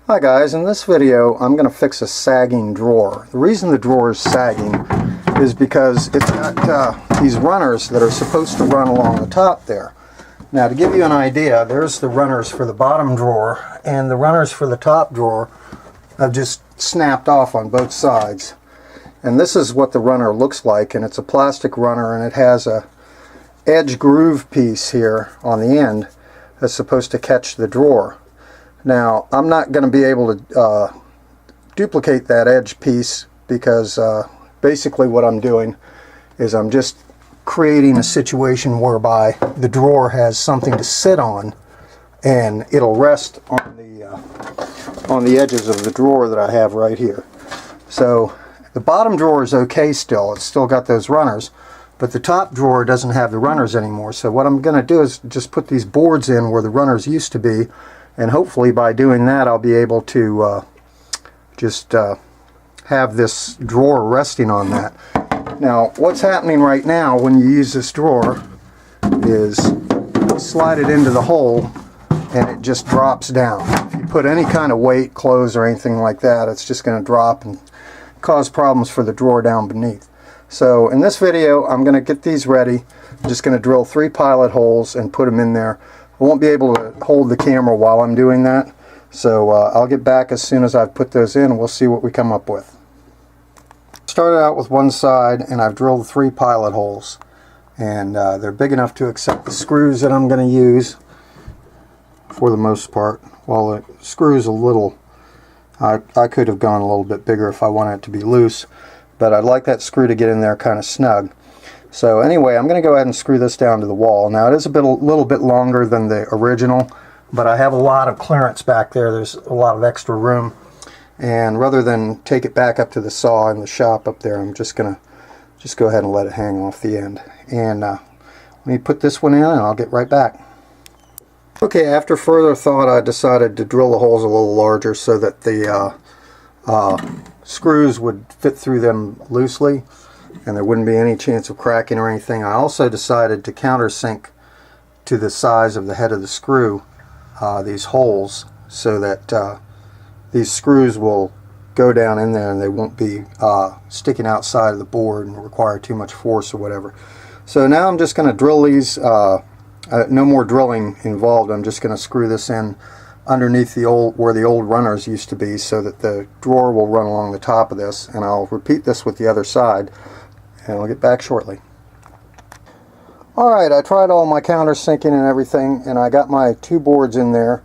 Hi guys, in this video I'm going to fix a sagging drawer. The reason the drawer is sagging is because it's got these runners that are supposed to run along the top there. Now to give you an idea, there's the runners for the bottom drawer, and the runners for the top drawer have just snapped off on both sides. And this is what the runner looks like, and it's a plastic runner, and it has a edge groove piece here on the end that's supposed to catch the drawer. Now, I'm not going to be able to duplicate that edge piece because basically what I'm doing is I'm just creating a situation whereby the drawer has something to sit on and it'll rest on the edges of the drawer that I have right here. So the bottom drawer is okay still, it's still got those runners, but the top drawer doesn't have the runners anymore. So what I'm going to do is just put these boards in where the runners used to be, and hopefully by doing that I'll be able to just have this drawer resting on that. Now what's happening right now when you use this drawer is you slide it into the hole and it just drops down. If you put any kind of weight, clothes or anything like that, it's just going to drop and cause problems for the drawer down beneath. So in this video I'm going to get these ready. I'm just going to drill 3 pilot holes and put them in there. I won't be able to hold the camera while I'm doing that, so I'll get back as soon as I've put those in and we'll see what we come up with. Started out with one side and I've drilled 3 pilot holes, and they're big enough to accept the screws that I'm going to use for the most part. While the screw's a little, I could have gone a little bit bigger if I wanted it to be loose, but I'd like that screw to get in there kind of snug. So anyway, I'm going to go ahead and screw this down to the wall. Now it is a little bit longer than the original, but I have a lot of clearance back there. There's a lot of extra room, and rather than take it back up to the saw in the shop up there, I'm just going to go ahead and let it hang off the end. And let me put this one in and I'll get right back. Okay, after further thought I decided to drill the holes a little larger so that the screws would fit through them loosely and there wouldn't be any chance of cracking or anything. I also decided to countersink to the size of the head of the screw these holes so that these screws will go down in there and they won't be sticking outside of the board and require too much force or whatever. So now I'm just going to drill these, no more drilling involved. I'm just going to screw this in underneath where the old runners used to be so that the drawer will run along the top of this, and I'll repeat this with the other side and I'll get back shortly. Alright, I tried all my countersinking and everything, and I got my 2 boards in there,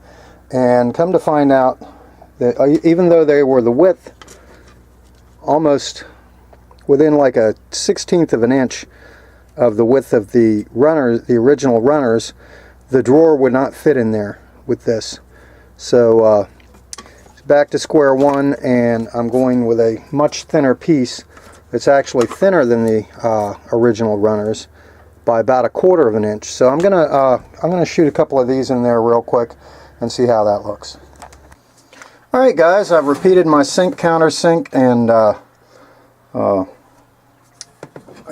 and come to find out that even though they were the width almost within like a 1/16 of an inch of the width of the runners, the original runners, the drawer would not fit in there with this. So back to square one, and I'm going with a much thinner piece. It's actually thinner than the original runners by about 1/4 of an inch. So I'm gonna shoot a couple of these in there real quick and see how that looks. All right, guys, I've repeated my countersink, and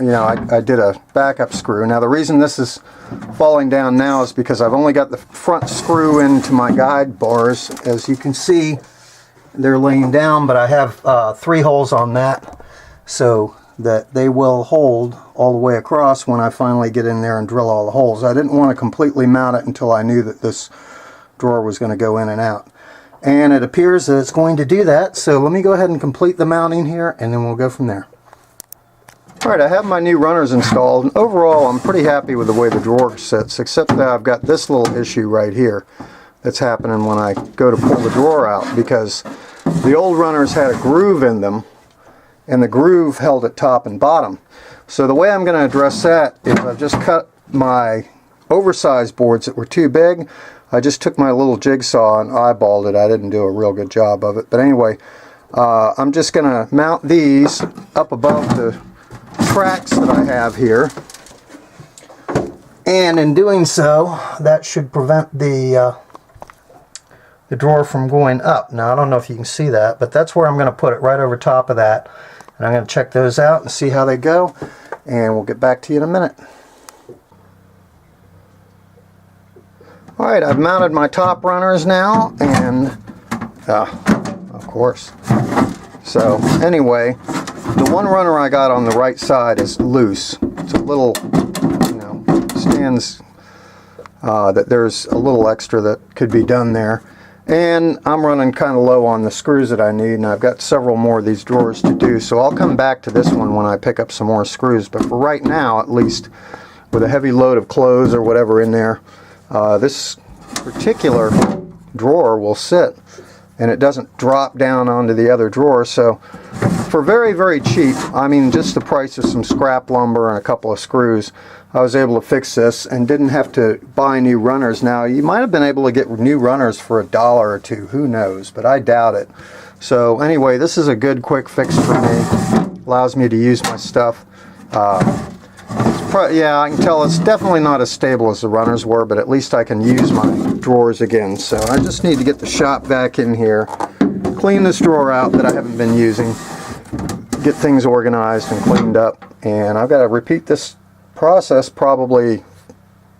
you know, I did a backup screw. Now the reason this is falling down now is because I've only got the front screw into my guide bars. As you can see, they're laying down, but I have 3 holes on that, so that they will hold all the way across when I finally get in there and drill all the holes. I didn't want to completely mount it until I knew that this drawer was going to go in and out. And it appears that it's going to do that, so let me go ahead and complete the mounting here and then we'll go from there. Alright, I have my new runners installed, and overall I'm pretty happy with the way the drawer sits, except that I've got this little issue right here that's happening when I go to pull the drawer out, because the old runners had a groove in them, and the groove held it top and bottom. So the way I'm going to address that is I've just cut my oversized boards that were too big. I just took my little jigsaw and eyeballed it. I didn't do a real good job of it, but anyway, I'm just going to mount these up above the tracks that I have here, and in doing so that should prevent the drawer from going up. Now I don't know if you can see that, but that's where I'm going to put it, right over top of that, and I'm going to check those out and see how they go, and we'll get back to you in a minute. Alright, I've mounted my top runners now, and Of course. So anyway, the one runner I got on the right side is loose. It's a little, stands that there's a little extra that could be done there. And I'm running kind of low on the screws that I need, and I've got several more of these drawers to do, so I'll come back to this one when I pick up some more screws. But for right now, at least, with a heavy load of clothes or whatever in there, this particular drawer will sit, and it doesn't drop down onto the other drawer. So for very, very cheap, I mean just the price of some scrap lumber and a couple of screws, I was able to fix this and didn't have to buy new runners. Now, you might have been able to get new runners for $1 or $2, who knows, but I doubt it. So anyway, this is a good quick fix for me. Allows me to use my stuff. Yeah, I can tell it's definitely not as stable as the runners were, but at least I can use my drawers again. So I just need to get the shop back in here, clean this drawer out that I haven't been using, get things organized and cleaned up, and I've got to repeat this process probably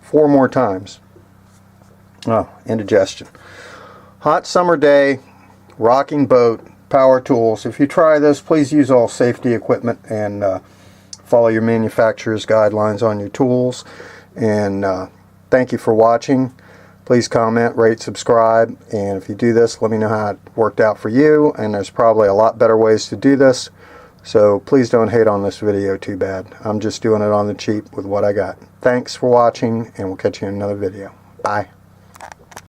4 more times. Oh, indigestion. Hot summer day, rocking boat, power tools. If you try this, please use all safety equipment and follow your manufacturer's guidelines on your tools. And thank you for watching. Please comment, rate, subscribe, and if you do this, let me know how it worked out for you. And there's probably a lot better ways to do this, so please don't hate on this video too bad. I'm just doing it on the cheap with what I got. Thanks for watching, and we'll catch you in another video. Bye.